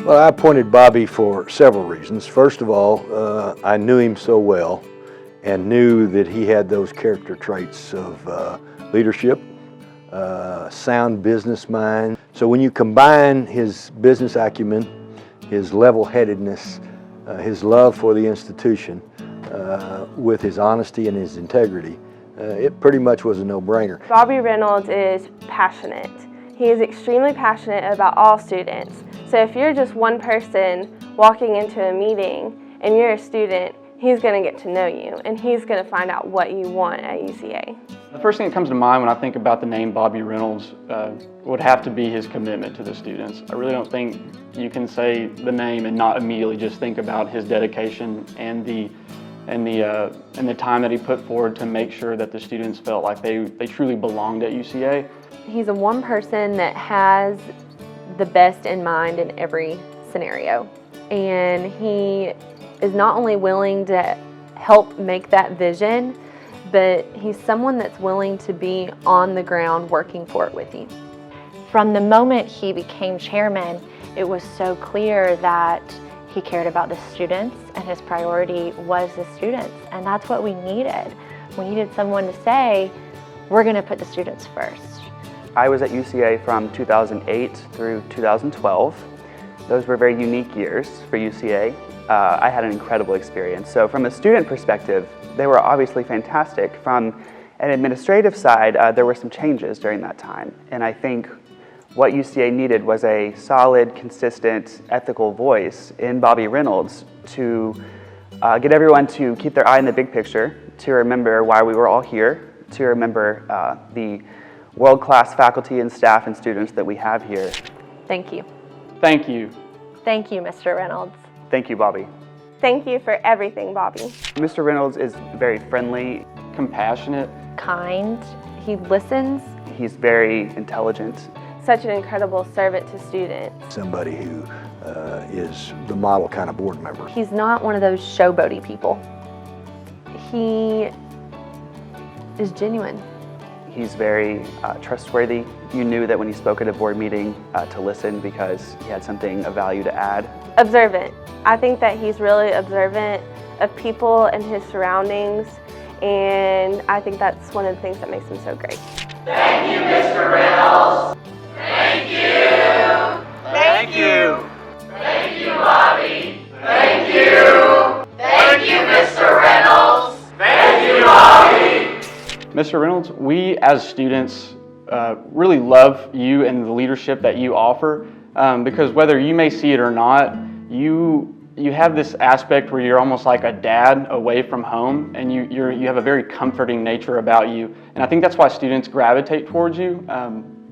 Well, I appointed Bobby for several reasons. First of all, I knew him so well and knew that he had those character traits of leadership, sound business mind. So when you combine his business acumen, his level-headedness, his love for the institution, with his honesty and his integrity, it pretty much was a no-brainer. Bobby Reynolds is passionate. He is extremely passionate about all students. So if you're just one person walking into a meeting and you're a student, he's going to get to know you and he's going to find out what you want at UCA. The first thing that comes to mind when I think about the name Bobby Reynolds would have to be his commitment to the students. I really don't think you can say the name and not immediately just think about his dedication and the time that he put forward to make sure that the students felt like they truly belonged at UCA. He's a one person that has the best in mind in every scenario. And he is not only willing to help make that vision, but he's someone that's willing to be on the ground working for it with you. From the moment he became chairman, it was so clear that he cared about the students and his priority was the students. And that's what we needed. We needed someone to say, we're going to put the students first. I was at UCA from 2008 through 2012. Those were very unique years for UCA. I had an incredible experience. So from a student perspective, they were obviously fantastic. From an administrative side, there were some changes during that time. And I think what UCA needed was a solid, consistent, ethical voice in Bobby Reynolds to get everyone to keep their eye on the big picture, to remember why we were all here, to remember the world-class faculty and staff and students that we have here. Thank you. Thank you. Thank you, Mr. Reynolds. Thank you, Bobby. Thank you for everything, Bobby. Mr. Reynolds is very friendly, Compassionate. Kind. He listens. he's very intelligent. Such an incredible servant to students. Somebody who is the model kind of board member. He's not one of those showboaty people. He is genuine. He's very trustworthy. You knew that when he spoke at a board meeting to listen because he had something of value to add. Observant. I think that he's really observant of people and his surroundings, and I think that's one of the things that makes him so great. Thank you, Mr. Reynolds. Thank you. Thank you. Thank you, Bobby. Thank you. Thank you, Mr. Reynolds. Thank you, Bobby. Mr. Reynolds, we as students really love you and the leadership that you offer because whether you may see it or not, you have this aspect where you're almost like a dad away from home, and you have a very comforting nature about you. And I think that's why students gravitate towards you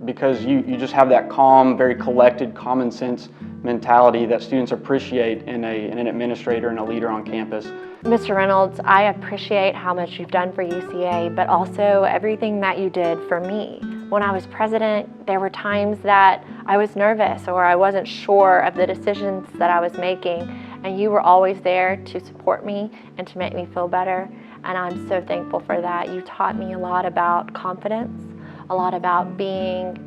because you just have that calm, very collected, common sense mentality that students appreciate in an administrator and a leader on campus. Mr. Reynolds, I appreciate how much you've done for UCA, but also everything that you did for me. When I was president, there were times that I was nervous or I wasn't sure of the decisions that I was making, and you were always there to support me and to make me feel better, and I'm so thankful for that. You taught me a lot about confidence, a lot about being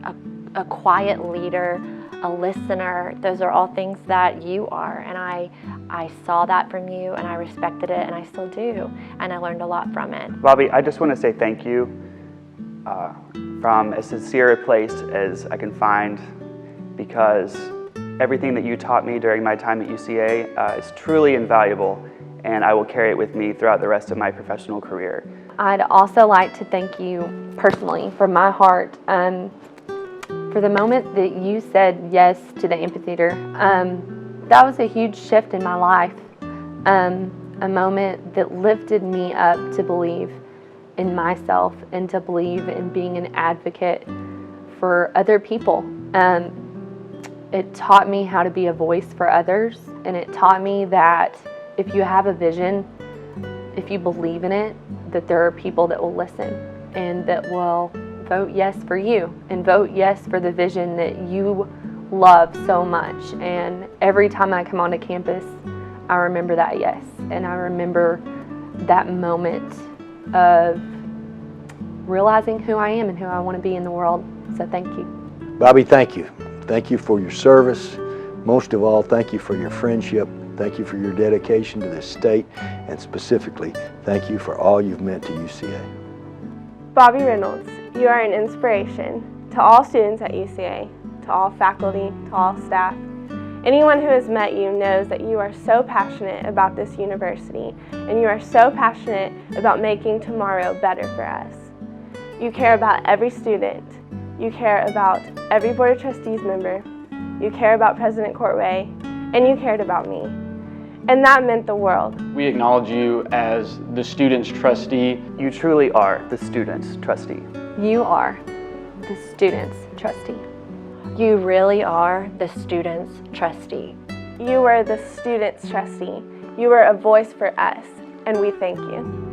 a quiet leader, a listener. Those are all things that you are, and I saw that from you, and I respected it, and I still do, and I learned a lot from it. Bobby, I just want to say thank you from as sincere a place as I can find, because everything that you taught me during my time at UCA is truly invaluable, and I will carry it with me throughout the rest of my professional career. I'd also like to thank you personally from my heart for the moment that you said yes to the amphitheater. That was a huge shift in my life, a moment that lifted me up to believe in myself and to believe in being an advocate for other people. It taught me how to be a voice for others, and it taught me that if you have a vision, if you believe in it, that there are people that will listen and that will vote yes for you and vote yes for the vision that you love so much. And every time I come onto campus, I remember that yes, and I remember that moment of realizing who I am and who I want to be in the world. So thank you. Bobby, thank you. Thank you for your service. Most of all, thank you for your friendship. Thank you for your dedication to this state, and specifically, thank you for all you've meant to UCA. Bobby Reynolds, you are an inspiration to all students at UCA, to all faculty, to all staff. Anyone who has met you knows that you are so passionate about this university, and you are so passionate about making tomorrow better for us. You care about every student. You care about every Board of Trustees member. You care about President Courtway, and you cared about me. And that meant the world. We acknowledge you as the student's trustee. You truly are the student's trustee. You are the student's trustee. You really are the student's trustee. You were the student's trustee. You were a voice for us, and we thank you.